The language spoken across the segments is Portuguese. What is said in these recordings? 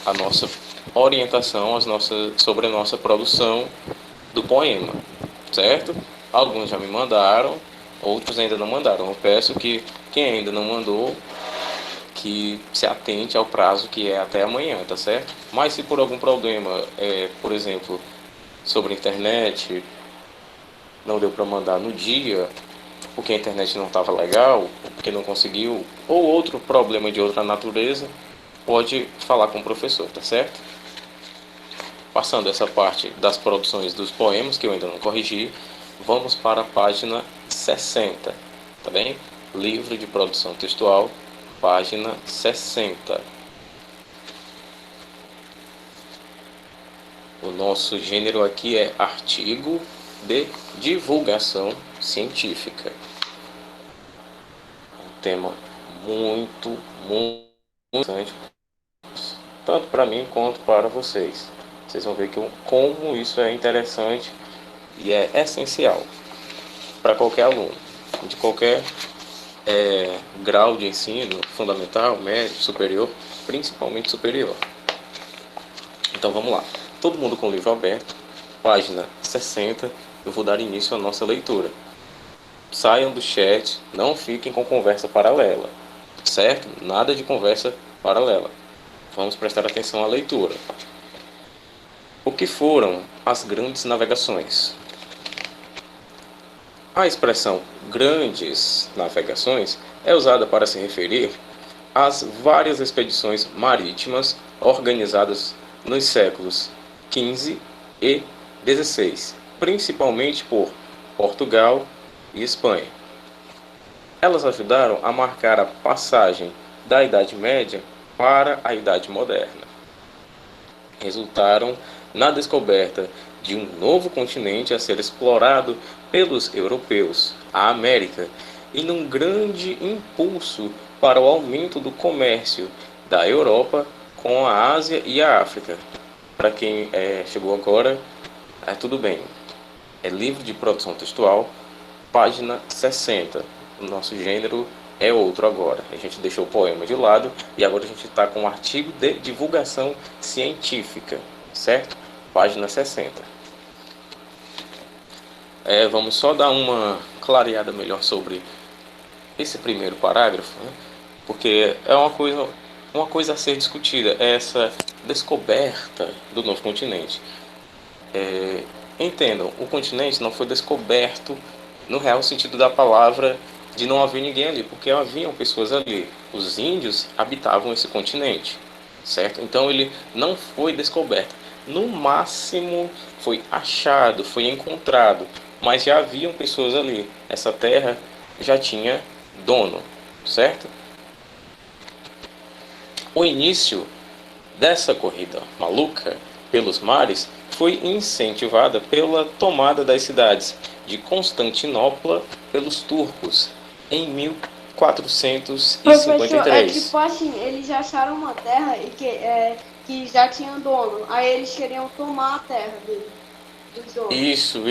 a nossa orientação sobre a nossa produção do poema, certo? Alguns já me mandaram, outros ainda não mandaram. Eu peço que quem ainda não mandou, que se atente ao prazo que é até amanhã, tá certo? Mas se por algum problema, por exemplo, sobre a internet, não deu para mandar no dia, porque a internet não estava legal, porque não conseguiu, ou outro problema de outra natureza, pode falar com o professor, tá certo? Passando essa parte das produções dos poemas, que eu ainda não corrigi, vamos para a página 60, tá bem? Livro de produção textual, página 60. O nosso gênero aqui é artigo de divulgação científica. Um tema muito interessante, tanto para mim quanto para vocês. Vocês vão ver como isso é interessante e é essencial para qualquer aluno, de qualquer grau de ensino, fundamental, médio, superior, principalmente superior. Então vamos lá. Todo mundo com o livro aberto, página 60, eu vou dar início à nossa leitura. Saiam do chat, não fiquem com conversa paralela, certo? Nada de conversa paralela. Vamos prestar atenção à leitura. O que foram as grandes navegações? A expressão grandes navegações é usada para se referir às várias expedições marítimas organizadas nos séculos XV e XVI, principalmente por Portugal e Espanha. Elas ajudaram a marcar a passagem da Idade Média para a Idade Moderna. Resultaram na descoberta de um novo continente a ser explorado pelos europeus, a América, e num grande impulso para o aumento do comércio da Europa com a Ásia e a África. Para quem chegou agora, tudo bem. É livro de produção textual, página 60. O nosso gênero é outro agora. A gente deixou o poema de lado e agora a gente está com um artigo de divulgação científica, certo? Página 60. Vamos só dar uma clareada melhor sobre esse primeiro parágrafo, né? Porque é uma coisa a ser discutida, é essa descoberta do novo continente. Entendam, o continente não foi descoberto no real sentido da palavra de não haver ninguém ali, porque haviam pessoas ali. Os índios habitavam esse continente, certo? Então ele não foi descoberto. No máximo foi achado, foi encontrado, mas já haviam pessoas ali. Essa terra já tinha dono, certo? O início dessa corrida maluca pelos mares foi incentivada pela tomada das cidades de Constantinopla pelos turcos em Professor, é 1453. tipo assim, eles acharam uma terra e que já tinha dono. Aí eles queriam tomar a terra dos donos. Isso.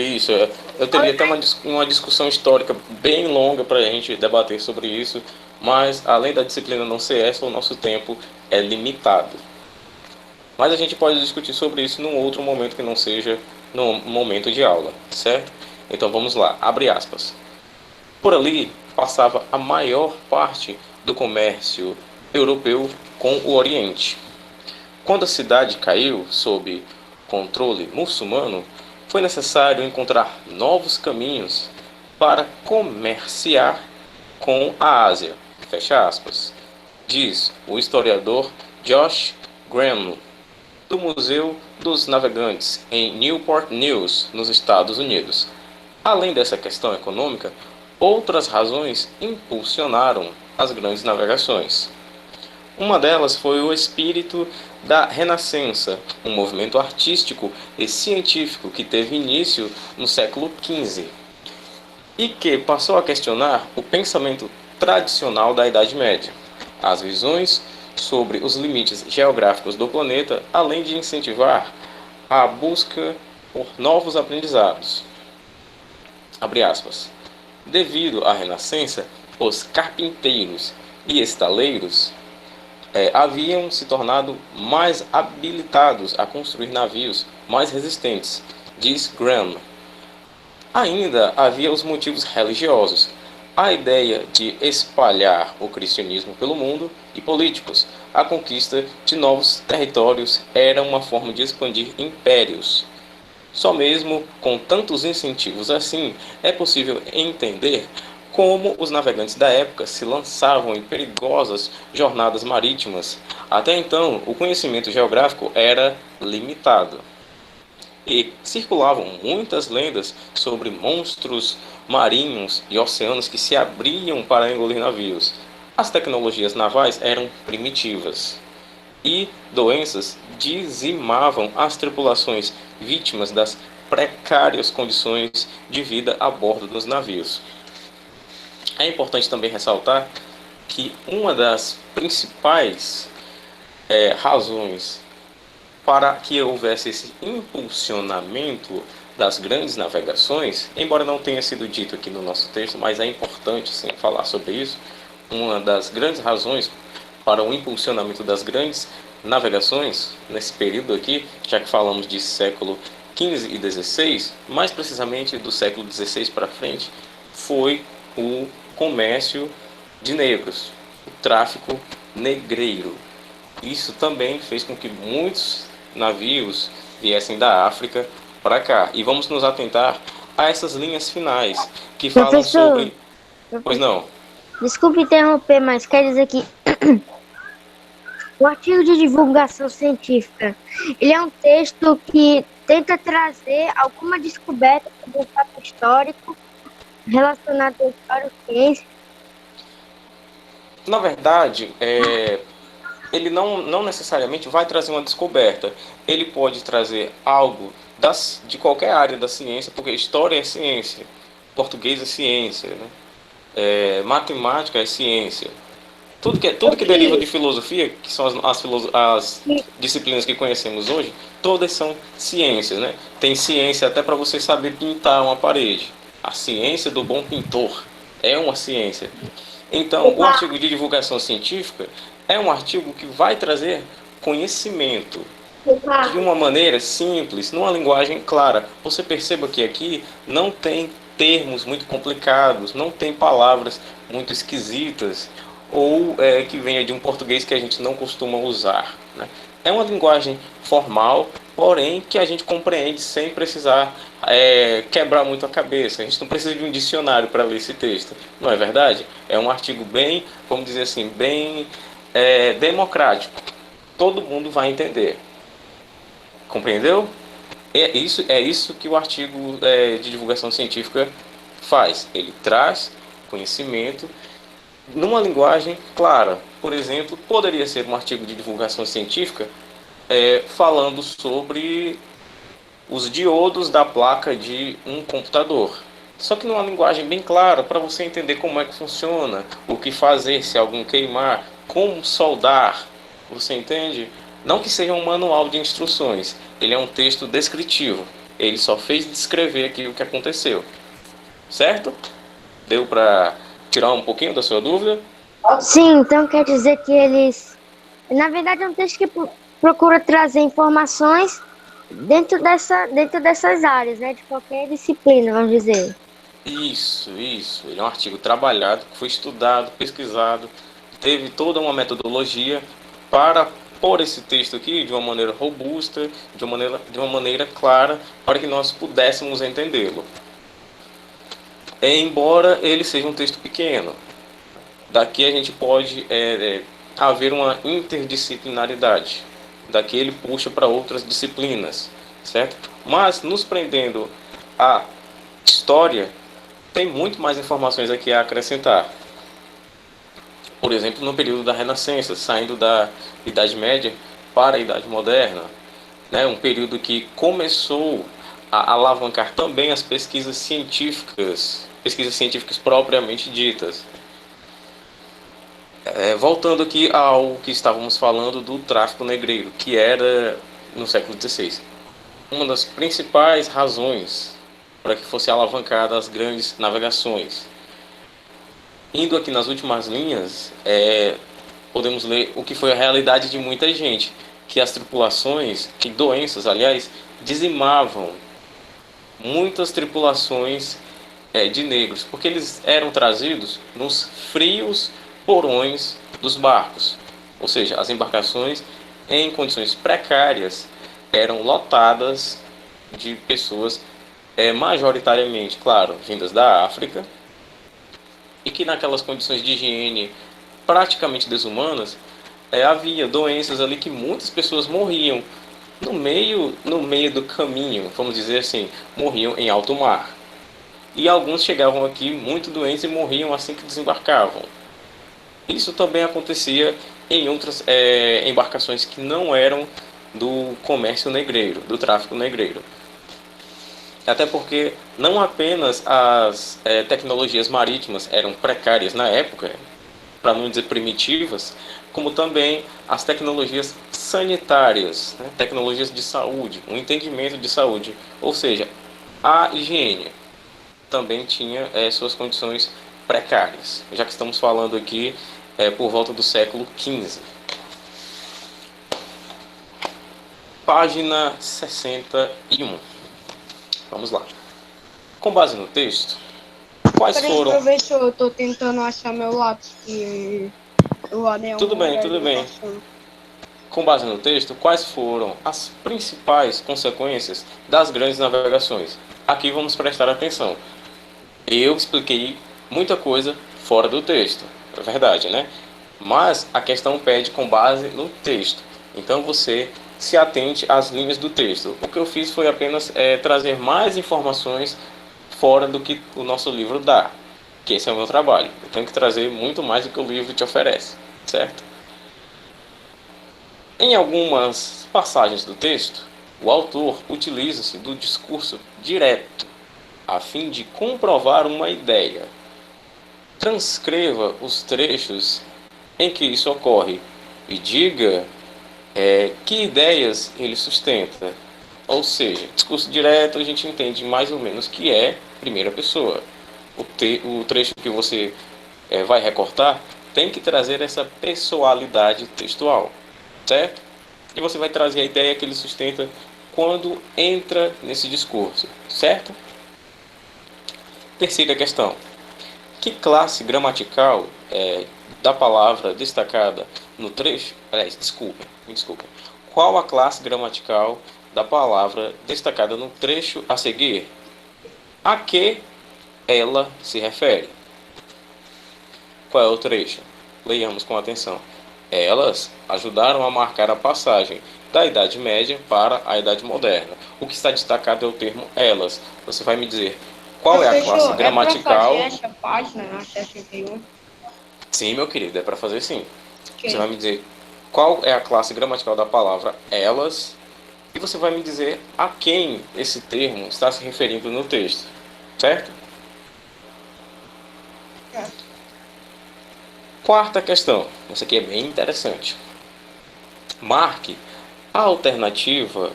Eu teria até uma discussão histórica bem longa para a gente debater sobre isso, mas além da disciplina não ser essa, o nosso tempo é limitado. Mas a gente pode discutir sobre isso num outro momento que não seja no momento de aula, certo? Então vamos lá, abre aspas. Por ali passava a maior parte do comércio europeu com o Oriente. Quando a cidade caiu sob controle muçulmano, foi necessário encontrar novos caminhos para comerciar com a Ásia. Fecha aspas. Diz o historiador Josh Graham, do Museu dos Navegantes, em Newport News, nos Estados Unidos. Além dessa questão econômica, outras razões impulsionaram as grandes navegações. Uma delas foi o espírito da Renascença, um movimento artístico e científico que teve início no século XV e que passou a questionar o pensamento tradicional da Idade Média, as visões sobre os limites geográficos do planeta, além de incentivar a busca por novos aprendizados. Abre aspas. Devido à Renascença, os carpinteiros e estaleiros haviam se tornado mais habilitados a construir navios mais resistentes, diz Graham. Ainda havia os motivos religiosos, a ideia de espalhar o cristianismo pelo mundo, e políticos. A conquista de novos territórios era uma forma de expandir impérios. Só mesmo com tantos incentivos assim é possível entender como os navegantes da época se lançavam em perigosas jornadas marítimas. Até então, o conhecimento geográfico era limitado e circulavam muitas lendas sobre monstros marinhos e oceanos que se abriam para engolir navios. As tecnologias navais eram primitivas e doenças dizimavam as tripulações vítimas das precárias condições de vida a bordo dos navios. É importante também ressaltar que uma das principais razões para que houvesse esse impulsionamento das grandes navegações, embora não tenha sido dito aqui no nosso texto, mas é importante sim falar sobre isso, uma das grandes razões para o impulsionamento das grandes navegações nesse período aqui, já que falamos de século XV e XVI, mais precisamente do século XVI para frente, foi o comércio de negros, o tráfico negreiro. Isso também fez com que muitos navios viessem da África para cá. E vamos nos atentar a essas linhas finais que falam sobre... Pois não. Desculpe interromper, mas quer dizer que o artigo de divulgação científica, ele é um texto que tenta trazer alguma descoberta sobre o fato histórico relacionado à história ou ciência. Na verdade, ele não necessariamente vai trazer uma descoberta. Ele pode trazer algo de qualquer área da ciência, porque história é ciência, português é ciência, né? Matemática é ciência. Tudo que deriva de filosofia, que são as disciplinas que conhecemos hoje, todas são ciências, né? Tem ciência até para você saber pintar uma parede. A ciência do bom pintor é uma ciência. Então, o artigo de divulgação científica é um artigo que vai trazer conhecimento de uma maneira simples, numa linguagem clara. Você perceba que aqui não tem termos muito complicados, não tem palavras muito esquisitas ou que venha de um português que a gente não costuma usar, né? É uma linguagem formal, porém que a gente compreende sem precisar quebrar muito a cabeça. A gente não precisa de um dicionário para ler esse texto, não é verdade? É um artigo bem, vamos dizer assim, bem democrático. Todo mundo vai entender. Compreendeu? É isso que o artigo de divulgação científica faz. Ele traz conhecimento numa linguagem clara. Por exemplo, poderia ser um artigo de divulgação científica falando sobre os diodos da placa de um computador. Só que numa linguagem bem clara, para você entender como é que funciona, o que fazer se algum queimar, como soldar, você entende? Não que seja um manual de instruções, ele é um texto descritivo. Ele só fez descrever aqui o que aconteceu. Certo? Deu para tirar um pouquinho da sua dúvida? Sim, então quer dizer que eles... Na verdade é um texto que procura trazer informações dentro dessas áreas, né? De qualquer disciplina, vamos dizer. Isso. Ele é um artigo trabalhado, que foi estudado, pesquisado, teve toda uma metodologia para pôr esse texto aqui de uma maneira robusta, de uma maneira clara, para que nós pudéssemos entendê-lo. Embora ele seja um texto pequeno, daqui a gente pode haver uma interdisciplinaridade. Daqui ele puxa para outras disciplinas, certo? Mas nos prendendo à história, tem muito mais informações aqui a acrescentar. Por exemplo, no período da Renascença, saindo da Idade Média para a Idade Moderna, né? Um período que começou a alavancar também as pesquisas científicas propriamente ditas. Voltando aqui ao que estávamos falando do tráfico negreiro, que era no século XVI. Uma das principais razões para que fosse alavancada as grandes navegações. Indo aqui nas últimas linhas, podemos ler o que foi a realidade de muita gente, que as tripulações, que doenças, aliás, dizimavam muitas tripulações de negros, porque eles eram trazidos nos frios porões dos barcos, ou seja, as embarcações em condições precárias eram lotadas de pessoas majoritariamente, claro, vindas da África, e que naquelas condições de higiene praticamente desumanas, havia doenças ali que muitas pessoas morriam no meio do caminho, vamos dizer assim, morriam em alto mar. E alguns chegavam aqui muito doentes e morriam assim que desembarcavam. Isso também acontecia em outras embarcações que não eram do comércio negreiro, do tráfico negreiro. Até porque não apenas as tecnologias marítimas eram precárias na época, para não dizer primitivas, como também as tecnologias sanitárias, né? Tecnologias de saúde, um entendimento de saúde, ou seja, a higiene também tinha suas condições precárias, já que estamos falando aqui por volta do século XV. Página 61. Vamos lá. Com base no texto, quais Peraí, foram... professor, eu tô tentando achar meu lápis que o anel. Tudo bem, tudo bem. Com base no texto, quais foram as principais consequências das grandes navegações? Aqui vamos prestar atenção. Eu expliquei muita coisa fora do texto, é verdade, né? Mas a questão pede com base no texto. Então você se atente às linhas do texto. O que eu fiz foi apenas trazer mais informações fora do que o nosso livro dá, que esse é o meu trabalho. Eu tenho que trazer muito mais do que o livro te oferece, certo? Em algumas passagens do texto, o autor utiliza-se do discurso direto, a fim de comprovar uma ideia. Transcreva os trechos em que isso ocorre e diga que ideias ele sustenta. Ou seja, discurso direto a gente entende mais ou menos que é primeira pessoa. O trecho que você vai recortar tem que trazer essa pessoalidade textual, certo? E você vai trazer a ideia que ele sustenta quando entra nesse discurso, certo? Terceira questão. Que classe gramatical da palavra destacada no trecho... Aliás, me desculpe. Qual a classe gramatical da palavra destacada no trecho a seguir? A que ela se refere? Qual é o trecho? Leiamos com atenção. Elas ajudaram a marcar a passagem da Idade Média para a Idade Moderna. O que está destacado é o termo elas. Você vai me dizer qual é a classe gramatical... É pra fazer essa página, na 61? Sim, meu querido, é para fazer sim. Okay. Você vai me dizer qual é a classe gramatical da palavra elas e você vai me dizer a quem esse termo está se referindo no texto, certo? Quarta questão, essa aqui é bem interessante. Marque a alternativa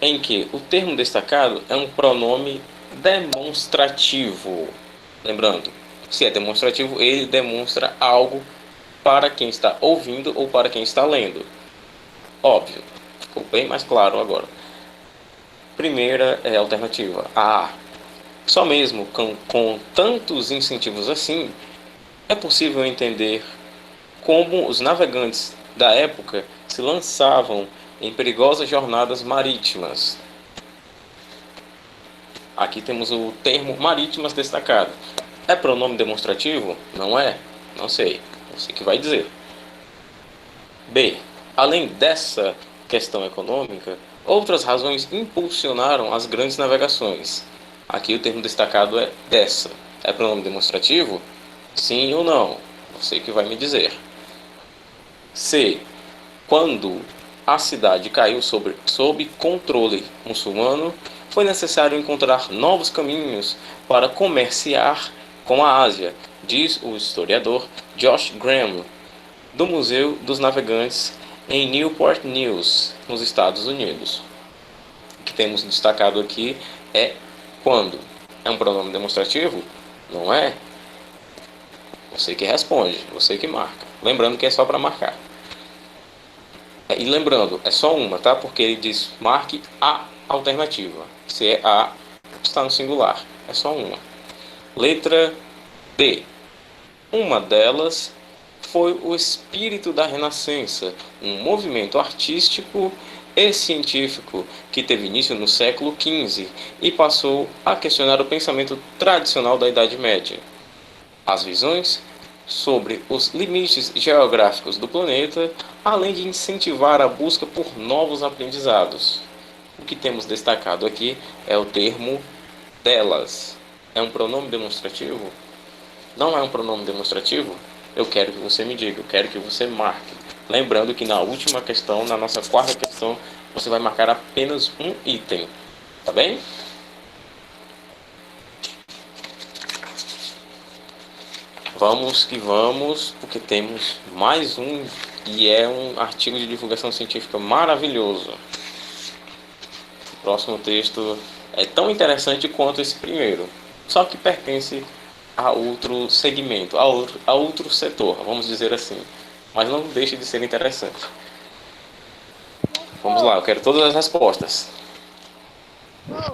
em que o termo destacado é um pronome demonstrativo. Lembrando, se é demonstrativo, ele demonstra algo para quem está ouvindo ou para quem está lendo. Óbvio, ficou bem mais claro agora. Primeira alternativa, A. Só mesmo com tantos incentivos assim, é possível entender como os navegantes da época se lançavam em perigosas jornadas marítimas. Aqui temos o termo marítimas destacado. É pronome demonstrativo? Não é? Não sei. Você que vai dizer. B. Além dessa questão econômica, outras razões impulsionaram as grandes navegações. Aqui o termo destacado é dessa. É pronome demonstrativo? Sim ou não? Você que vai me dizer. C. Quando a cidade caiu sob controle muçulmano, foi necessário encontrar novos caminhos para comerciar com a Ásia, diz o historiador Josh Graham, do Museu dos Navegantes em Newport News, nos Estados Unidos. O que temos destacado aqui é quando. É um pronome demonstrativo? Não é? Você que responde, você que marca. Lembrando que é só para marcar. E lembrando, é só uma, tá? Porque ele diz marque a alternativa. Se é a, está no singular. É só uma. Letra D. Uma delas foi o espírito da Renascença, um movimento artístico e científico que teve início no século XV e passou a questionar o pensamento tradicional da Idade Média. As visões sobre os limites geográficos do planeta, além de incentivar a busca por novos aprendizados. O que temos destacado aqui é o termo delas. É um pronome demonstrativo? Não é um pronome demonstrativo? Eu quero que você me diga, eu quero que você marque. Lembrando que na última questão, na nossa quarta questão, você vai marcar apenas um item. Tá bem? Vamos que vamos, porque temos mais um e é um artigo de divulgação científica maravilhoso. O próximo texto é tão interessante quanto esse primeiro, só que pertence a outro segmento, a outro setor, vamos dizer assim. Mas não deixa de ser interessante. Vamos lá, eu quero todas as respostas.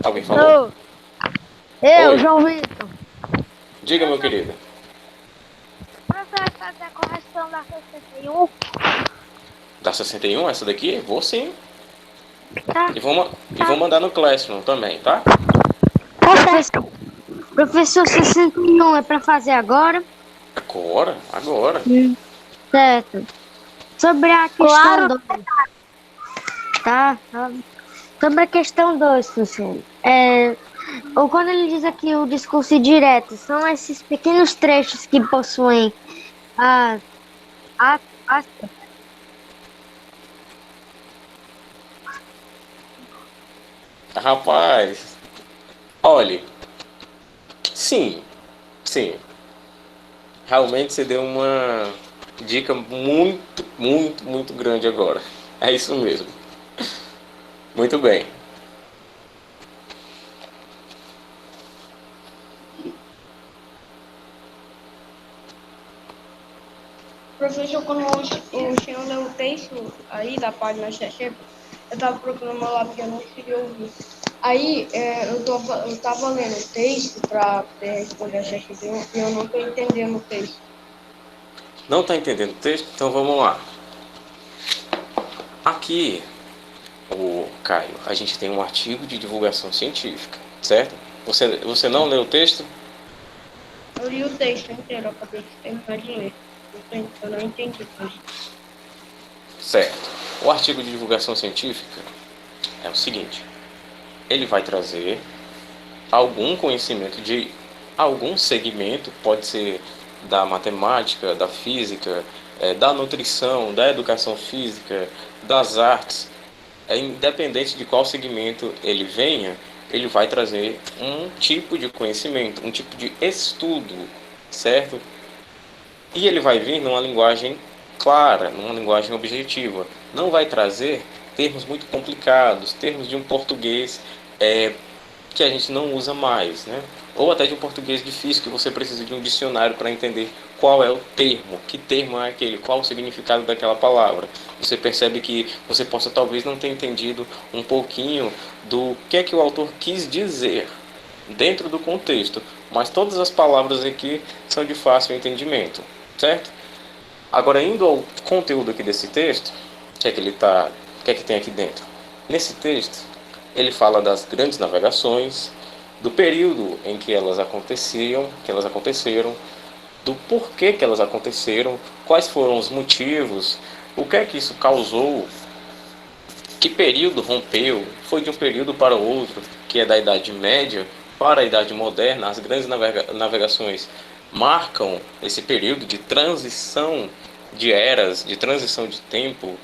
Alguém falou? Eu, Oi. João Vitor. Diga, meu querido. Você vai fazer a correção da 61? Da 61, essa daqui? Vou sim. Tá. E vou mandar no Classroom também, tá? Professor 61 é para fazer agora? Agora. Certo. Sobre a questão 2. Tá. Sobre a questão 2, professor. Ou quando ele diz aqui o discurso direto, são esses pequenos trechos que possuem as. Rapaz, olhe, sim. Realmente você deu uma dica muito grande agora. É isso mesmo. Muito bem. Professor, quando o senhor leu o texto aí da página 60, eu estava procurando meu lápis porque eu não conseguia ouvir. Aí eu estava lendo o texto para responder a 61 e eu não estou entendendo o texto. Não está entendendo o texto? Então vamos lá. Aqui, o Caio, a gente tem um artigo de divulgação científica, certo? Você não leu o texto? Eu li o texto inteiro, eu acabei de terminar de ler. Eu não entendi o texto. Certo. O artigo de divulgação científica é o seguinte: ele vai trazer algum conhecimento de algum segmento, pode ser da matemática, da física, da nutrição, da educação física, das artes. Independente de qual segmento ele venha, ele vai trazer um tipo de conhecimento, um tipo de estudo, certo? E ele vai vir numa linguagem clara, numa linguagem objetiva. Não vai trazer termos muito complicados, termos de um português que a gente não usa mais, né? Ou até de um português difícil, que você precisa de um dicionário para entender qual é o termo, que termo é aquele, qual o significado daquela palavra. Você percebe que você possa talvez não ter entendido um pouquinho do que é que o autor quis dizer dentro do contexto, mas todas as palavras aqui são de fácil entendimento, certo? Agora, indo ao conteúdo aqui desse texto, o que é que tem aqui dentro? Nesse texto, ele fala das grandes navegações, do período em que elas aconteceram, do porquê que elas aconteceram, quais foram os motivos, o que é que isso causou, que período rompeu, foi de um período para o outro, que é da Idade Média para a Idade Moderna. As grandes navegações marcam esse período de transição de eras, de transição de tempo,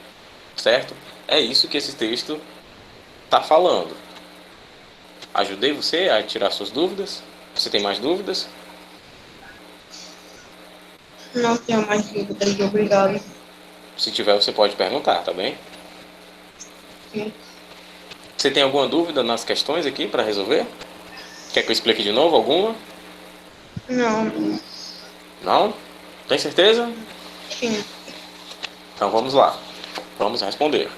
certo? É isso que esse texto está falando. Ajudei você a tirar suas dúvidas? Você tem mais dúvidas? Não tenho mais dúvidas, obrigado. Se tiver, você pode perguntar, tá bem? Sim. Você tem alguma dúvida nas questões aqui para resolver? Quer que eu explique de novo alguma? Não. Não? Tem certeza? Sim. Então vamos lá. Vamos responder.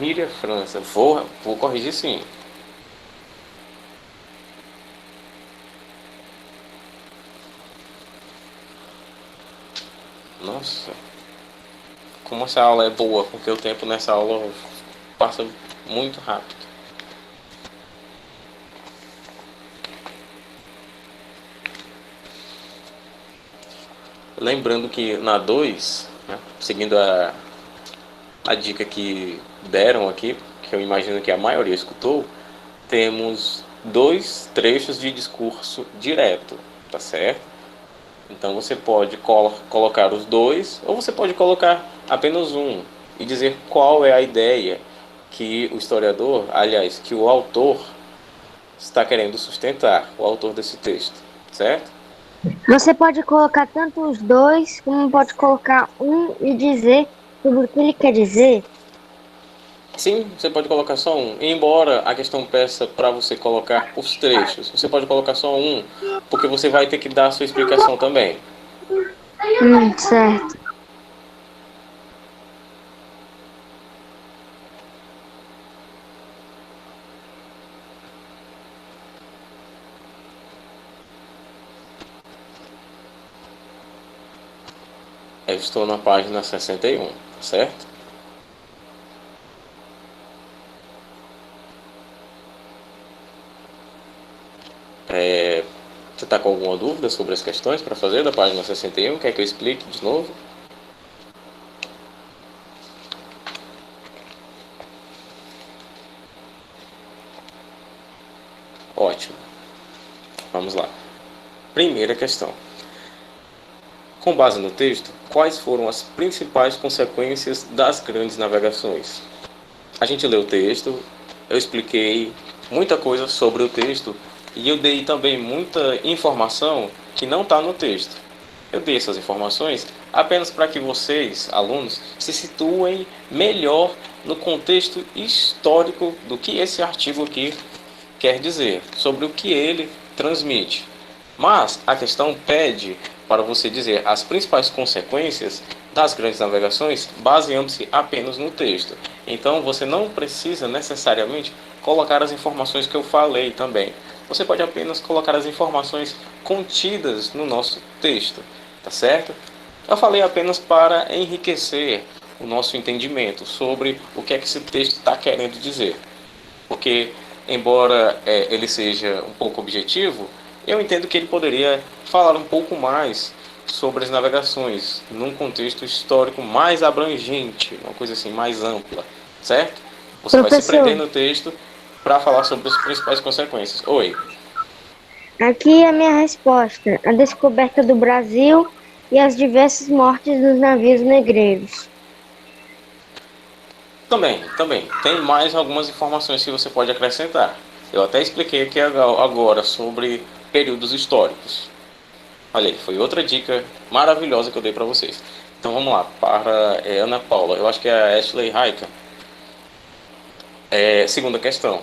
Miriam França, vou corrigir sim. Nossa, como essa aula é boa, porque o tempo nessa aula passa muito rápido. Lembrando que na 2, né, seguindo a dica que deram aqui, que eu imagino que a maioria escutou, temos 2 trechos de discurso direto, tá certo? Então você pode colocar os 2, ou você pode colocar apenas um e dizer qual é a ideia que o historiador, aliás, que o autor está querendo sustentar, o autor desse texto, certo? Você pode colocar tanto os dois, como pode colocar um e dizer sobre o que ele quer dizer. Sim, você pode colocar só um. Embora a questão peça para você colocar os trechos, você pode colocar só um, porque você vai ter que dar a sua explicação também. Certo. Eu estou na página 61, certo? Você está com alguma dúvida sobre as questões para fazer da página 61? Quer que eu explique de novo? Ótimo. Vamos lá. Primeira questão. Com base no texto, quais foram as principais consequências das grandes navegações? A gente leu o texto, eu expliquei muita coisa sobre o texto e eu dei também muita informação que não está no texto. Eu dei essas informações apenas para que vocês, alunos, se situem melhor no contexto histórico do que esse artigo aqui quer dizer, sobre o que ele transmite. Mas a questão pede para você dizer as principais consequências das grandes navegações baseando-se apenas no texto. Então você não precisa necessariamente colocar as informações que eu falei também. Você pode apenas colocar as informações contidas no nosso texto, tá certo? Eu falei apenas para enriquecer o nosso entendimento sobre o que é que esse texto está querendo dizer. Porque, embora ele seja um pouco objetivo, eu entendo que ele poderia falar um pouco mais sobre as navegações, num contexto histórico mais abrangente, uma coisa assim, mais ampla, certo? Você vai se prender no texto para falar sobre as principais consequências. Oi. Aqui é a minha resposta. A descoberta do Brasil e as diversas mortes dos navios negreiros. Também. Tem mais algumas informações que você pode acrescentar. Eu até expliquei aqui agora sobre períodos históricos. Olha aí, foi outra dica maravilhosa que eu dei para vocês. Então vamos lá, para Ana Paula. Eu acho que é a Ashley Raika. Segunda questão.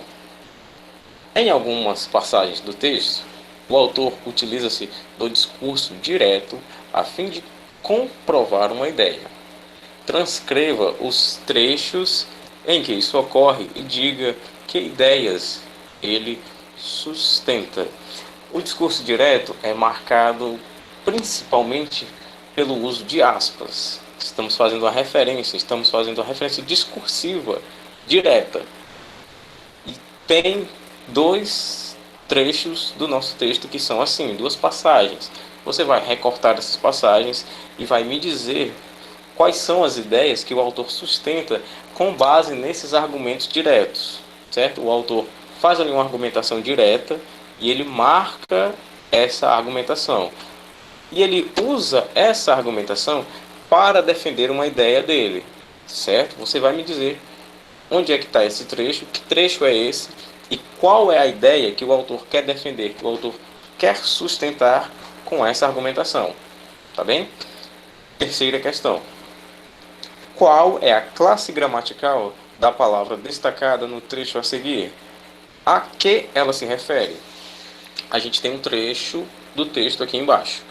Em algumas passagens do texto, o autor utiliza-se do discurso direto a fim de comprovar uma ideia. Transcreva os trechos em que isso ocorre e diga que ideias ele sustenta. O discurso direto é marcado principalmente pelo uso de aspas. Estamos fazendo uma referência discursiva direta. E tem 2 trechos do nosso texto que são assim, 2 passagens. Você vai recortar essas passagens e vai me dizer quais são as ideias que o autor sustenta com base nesses argumentos diretos, certo? O autor faz ali uma argumentação direta e ele marca essa argumentação. E ele usa essa argumentação para defender uma ideia dele, certo? Você vai me dizer onde é que está esse trecho, que trecho é esse e qual é a ideia que o autor quer defender, que o autor quer sustentar com essa argumentação, tá bem? Terceira questão. Qual é a classe gramatical da palavra destacada no trecho a seguir? A que ela se refere? A gente tem um trecho do texto aqui embaixo.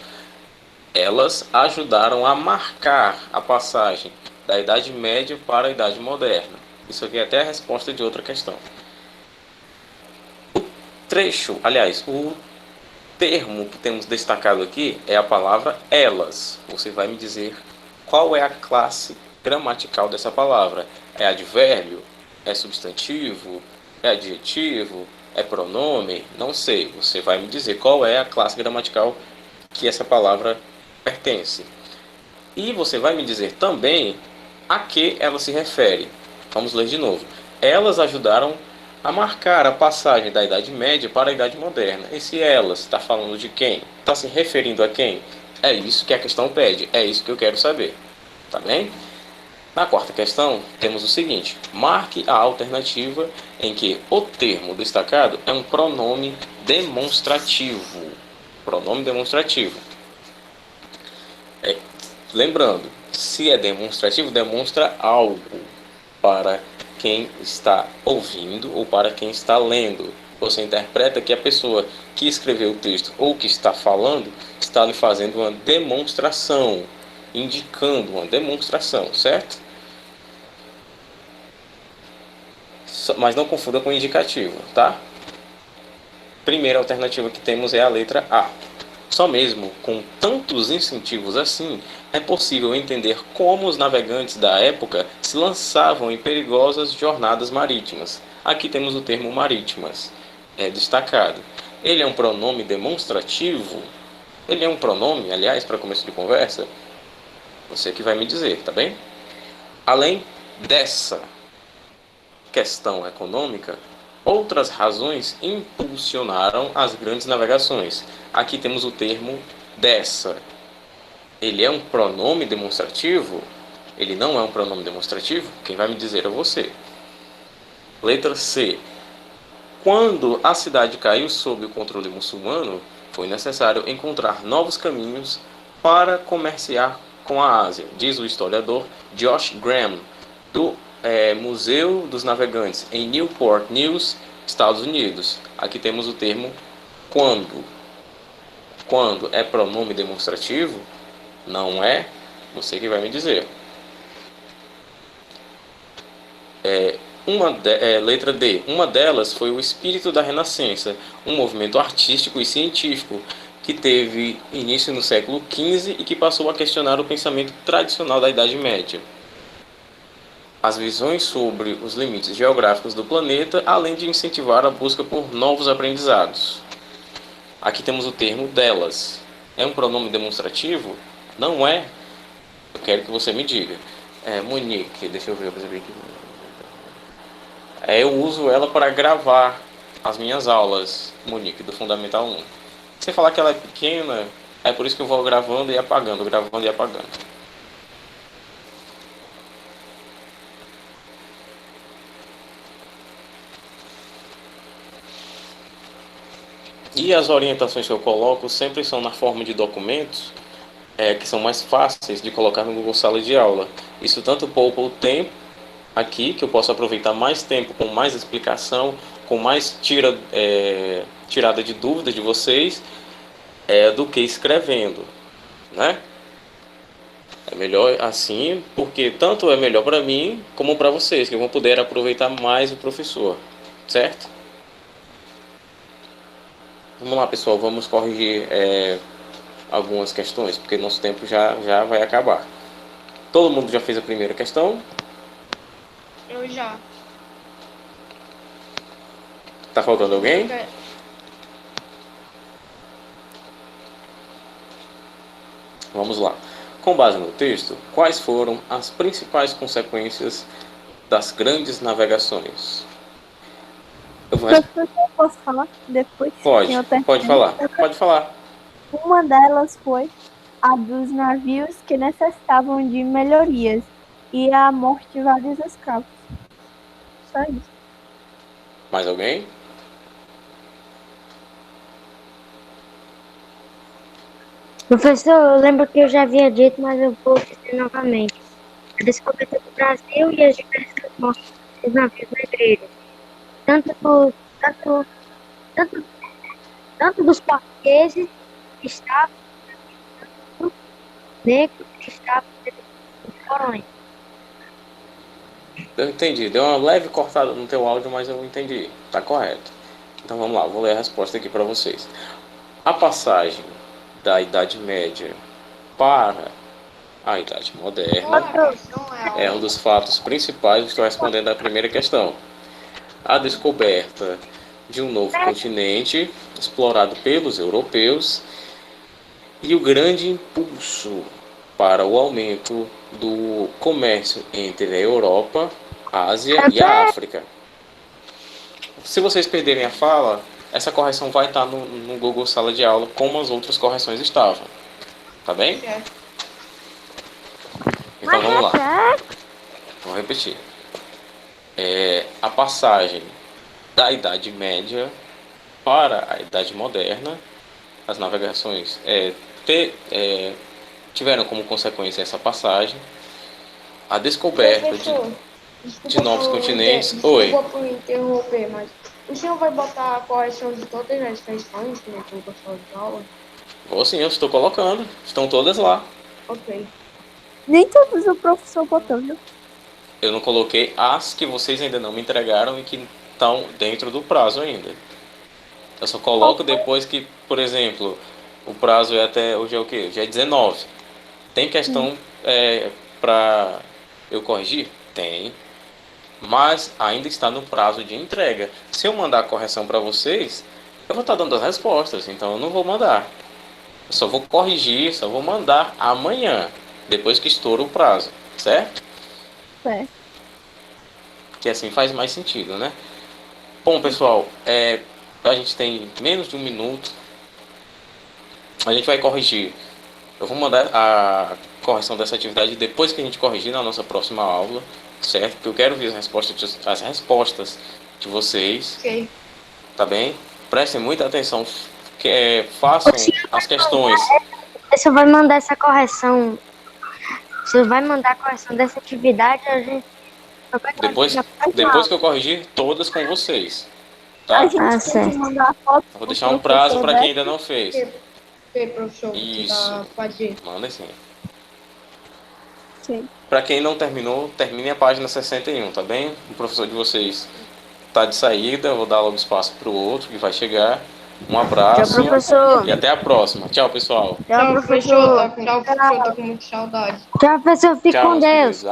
Elas ajudaram a marcar a passagem da Idade Média para a Idade Moderna. Isso aqui é até a resposta de outra questão. O trecho, aliás, o termo que temos destacado aqui é a palavra elas. Você vai me dizer qual é a classe gramatical dessa palavra. É advérbio? É substantivo? É adjetivo? É pronome? Não sei. Você vai me dizer qual é a classe gramatical que essa palavra pertence. E você vai me dizer também a que ela se refere. Vamos ler de novo. Elas ajudaram a marcar a passagem da Idade Média para a Idade Moderna. Esse elas está falando de quem? Está se referindo a quem? É isso que a questão pede. É isso que eu quero saber. Tá bem? Na quarta questão, temos o seguinte. Marque a alternativa em que o termo destacado é um pronome demonstrativo. Pronome demonstrativo. Lembrando, se é demonstrativo, demonstra algo para quem está ouvindo ou para quem está lendo. Você interpreta que a pessoa que escreveu o texto ou que está falando está lhe fazendo uma demonstração, indicando uma demonstração, certo? Mas não confunda com indicativo, tá? Primeira alternativa que temos é a letra A. Só mesmo com tantos incentivos assim, é possível entender como os navegantes da época se lançavam em perigosas jornadas marítimas. Aqui temos o termo marítimas, destacado. Ele é um pronome demonstrativo? Ele é um pronome, aliás, para começo de conversa? Você que vai me dizer, tá bem? Além dessa questão econômica, outras razões impulsionaram as grandes navegações. Aqui temos o termo dessa. Ele é um pronome demonstrativo? Ele não é um pronome demonstrativo? Quem vai me dizer é você. Letra C. Quando a cidade caiu sob o controle muçulmano, foi necessário encontrar novos caminhos para comerciar com a Ásia, diz o historiador Josh Graham, do Museu dos Navegantes, em Newport News, Estados Unidos. Aqui temos o termo quando. Quando é pronome demonstrativo? Não é? Você que vai me dizer. Letra D. Uma delas foi o espírito da Renascença, um movimento artístico e científico que teve início no século XV e que passou a questionar o pensamento tradicional da Idade Média. As visões sobre os limites geográficos do planeta, além de incentivar a busca por novos aprendizados. Aqui temos o termo delas. É um pronome demonstrativo? Não é? Eu quero que você me diga. Monique, deixa eu ver, eu percebi aqui. Eu uso ela para gravar as minhas aulas, Monique, do Fundamental 1. Se você falar que ela é pequena, é por isso que eu vou gravando e apagando, gravando e apagando. E as orientações que eu coloco sempre são na forma de documentos, que são mais fáceis de colocar no Google Sala de Aula. Isso tanto poupa o tempo aqui, que eu posso aproveitar mais tempo com mais explicação, com mais tirada de dúvidas de vocês, do que escrevendo, né? É melhor assim, porque tanto é melhor para mim como para vocês, que vão poder aproveitar mais o professor, certo? Vamos lá, pessoal, vamos corrigir algumas questões, porque nosso tempo já vai acabar. Todo mundo já fez a primeira questão? Eu já. Tá faltando alguém? Vamos lá. Com base no texto, quais foram as principais consequências das grandes navegações? Professor, eu posso falar depois? Pode falar. Pode falar. Uma delas foi a dos navios que necessitavam de melhorias e a morte de vários escravos. Só isso. Mais alguém? Professor, eu lembro que eu já havia dito, mas eu vou dizer novamente. A descoberta do Brasil e as diversas mortes dos navios negreiros. Tanto dos portugueses que estavam negros que estavam em porões. Eu entendi. Deu uma leve cortada no teu áudio, mas eu entendi. Tá correto. Então vamos lá, vou ler a resposta aqui para vocês. A passagem da Idade Média para a Idade Moderna é um dos fatos principais. Estou respondendo à primeira questão. A descoberta de um novo continente explorado pelos europeus e o grande impulso para o aumento do comércio entre a Europa, a Ásia e a África. Se vocês perderem a fala, essa correção vai estar no Google Sala de Aula, como as outras correções estavam. Tá bem? Então vamos lá. Vou repetir. A passagem da Idade Média para a Idade Moderna, as navegações tiveram como consequência essa passagem a descoberta de novos continentes. Desculpa por interromper, mas o senhor vai botar a correção de todas as questões que eu gostou de aula? Ou sim, eu estou colocando. Estão todas lá. Ok. Nem todos o professor botando. Eu não coloquei as que vocês ainda não me entregaram e que estão dentro do prazo ainda. Eu só coloco depois que, por exemplo, o prazo é até... Hoje é o quê? Hoje é 19. Tem questão para eu corrigir? Tem. Mas ainda está no prazo de entrega. Se eu mandar a correção para vocês, eu vou estar dando as respostas. Então eu não vou mandar. Eu só vou corrigir, só vou mandar amanhã, depois que estoura o prazo. Certo? Certo. Que assim faz mais sentido, né? Bom, pessoal, a gente tem menos de um minuto. A gente vai corrigir. Eu vou mandar a correção dessa atividade depois que a gente corrigir na nossa próxima aula, certo? Porque eu quero ver as respostas de vocês. Ok. Tá bem? Prestem muita atenção. Façam as questões. Você vai mandar essa correção. Você vai mandar a correção dessa atividade, a gente... Depois que eu corrigir todas com vocês. Tá? A gente tem que mandar a foto. Vou deixar um prazo para quem ainda não fez. Professor, Isso. pode ir. Manda sim. Sim. Para quem não terminou, termine a página 61, tá bem? O professor de vocês tá de saída, eu vou dar logo espaço para o outro que vai chegar. Um abraço. Tchau, professor. E até a próxima. Tchau, pessoal. Tchau, professor. Tchau, professor. Tô com muita saudade. Tchau, professor. Fique Tchau, com meus Deus. queridos.